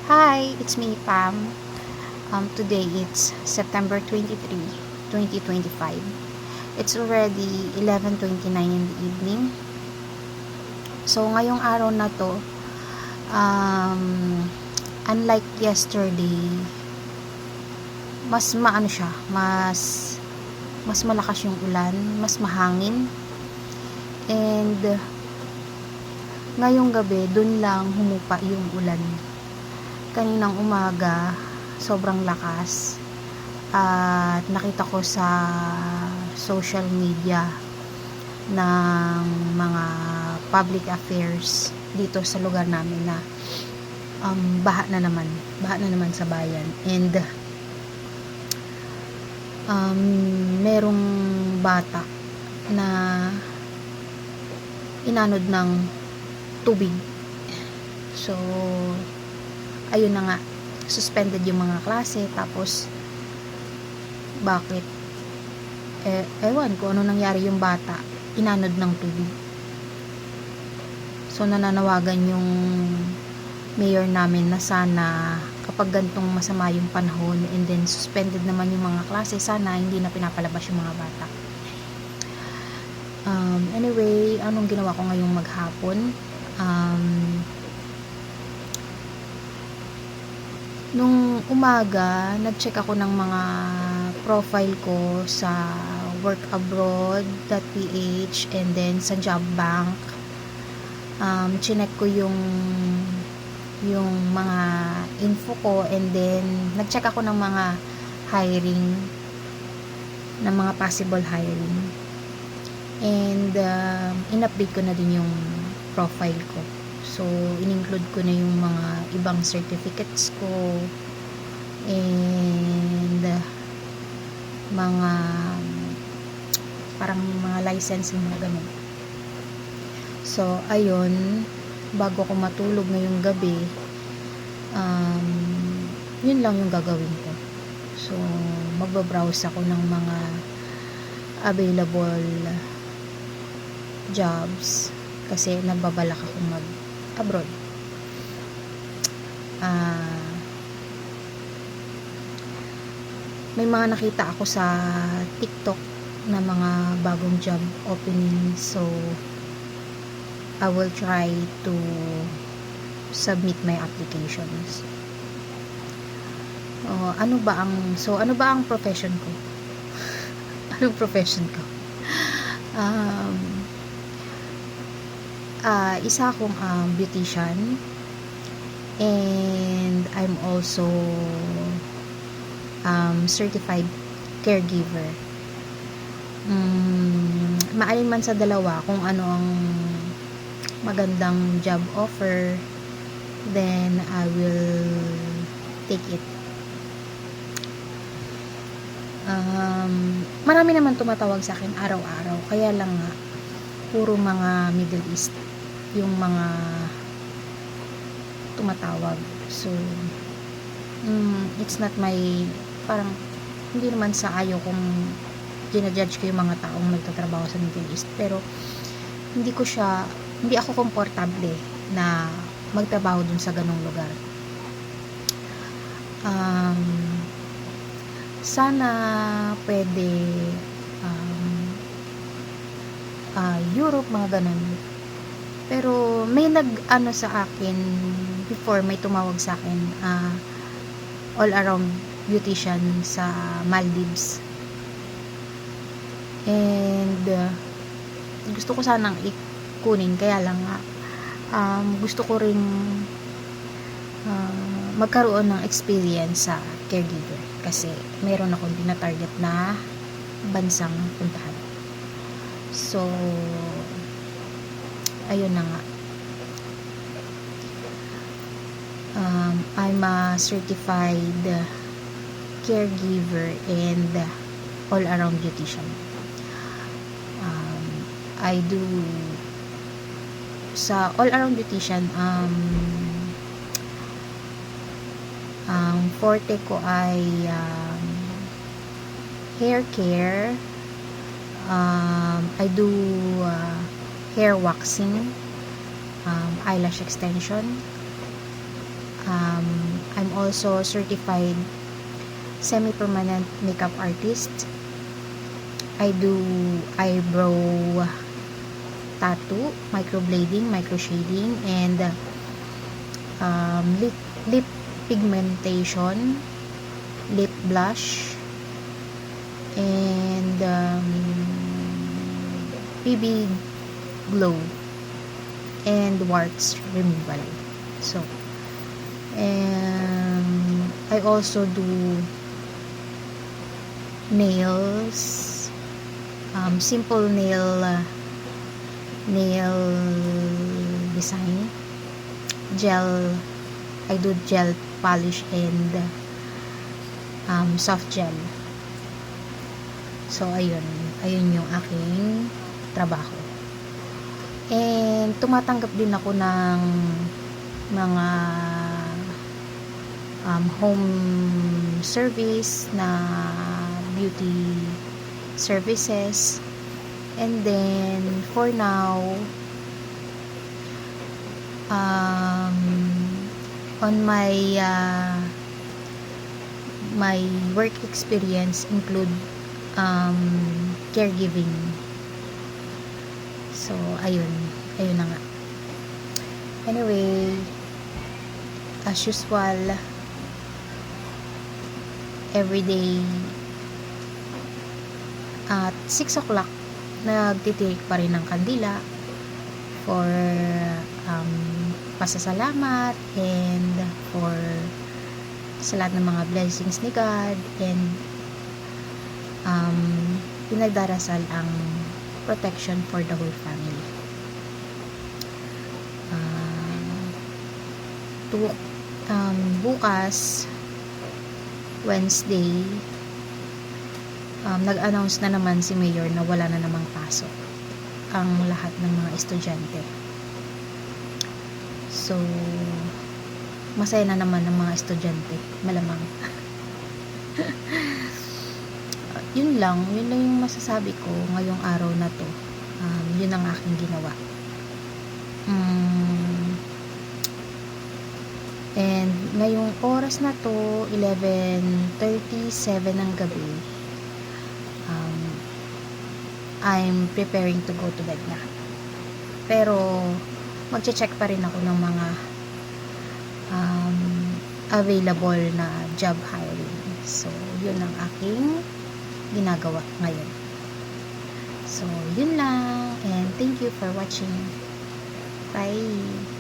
Hi, it's me, Pam. Today it's September 23, 2025. It's already 11:29 in the evening. So, ngayong araw na to, um, unlike yesterday, mas maano siya, mas malakas yung ulan, mas mahangin. And ngayong gabi, dun lang humupa yung ulan. Kaninang umaga, sobrang lakas. At nakita ko sa social media ng mga public affairs dito sa lugar namin na baha na naman sa bayan. And merong bata na inanod ng tubig. So ayun na nga, suspended yung mga klase. Tapos bakit? Ewan ko ano nangyari, yung bata inanod ng tubig. So nananawagan yung mayor namin na sana kapag gantong masama yung panahon and then suspended naman yung mga klase, sana hindi na pinapalabas yung mga bata. Anyway, anong ginawa ko ngayong maghapon? Nung umaga, nag-check ako ng mga profile ko sa workabroad.ph and then sa job bank. Chinek ko yung mga info ko and then nag-check ako ng mga hiring, ng mga possible hiring. And in-update ko na din yung profile ko. So, in-include ko na yung mga ibang certificates ko and mga parang mga license, mga ganun. So, ayun, bago ko matulog ngayong gabi, yun lang yung gagawin ko. So, magbabrowse ako ng mga available jobs kasi nagbabalak ako mag-abroad. May mga nakita ako sa TikTok na mga bagong job openings, so I will try to submit my applications. Ano ba ang profession ko? Anong profession ko? Isa akong beautician and I'm also certified caregiver. Maalin man sa dalawa, kung ano ang magandang job offer, then I will take it. Marami naman tumatawag sa akin araw-araw, kaya lang nga puro mga Middle East yung mga tumatawag. So it's not my, parang hindi naman sa ayaw kung ginajudge ko yung mga taong nagtatrabaho sa Middle East, pero hindi ako komportable na magtrabaho dun sa ganong lugar. Sana pwede Europe, mga ganun. Pero may nag-ano sa akin before, may tumawag sa akin, all around beautician sa Maldives. And gusto ko sanang ikunin, kaya lang gusto ko ring magkaroon ng experience sa caregiver kasi meron akong tina-target na bansang puntahan. So ayun na nga, I'm a certified caregiver and all around beautician. I do sa all around beautician, ang forte ko ay hair care. I do hair waxing, eyelash extension, I'm also certified semi-permanent makeup artist. I do eyebrow tattoo, microblading, microshading, and lip pigmentation, lip blush, and BB glow, and warts removal. So, and I also do nails, simple nail design, gel. I do gel polish and soft gel. So ayun yung aking trabaho. And tumatanggap din ako ng mga home service na beauty services. And then for now, on my my work experience include caregiving. So ayun na nga. Anyway, as usual, everyday at 6 o'clock nagtitirik pa rin ng kandila for pasasalamat and for sa lahat ng mga blessings ni God, and pinagdarasal ang protection for the whole family. Bukas Wednesday, nag-announce na naman si Mayor na wala na namang pasok ang lahat ng mga estudyante. So, masaya na naman ang mga estudyante, malamang. Yun lang yung masasabi ko ngayong araw na to. Yun ang aking ginawa. And ngayong oras na to, 11:37 ng gabi, I'm preparing to go to bed na. Pero magche-check pa rin ako ng mga available na job hiring. So, yun ang aking ginagawa ngayon. So, yun lang. And thank you for watching. Bye!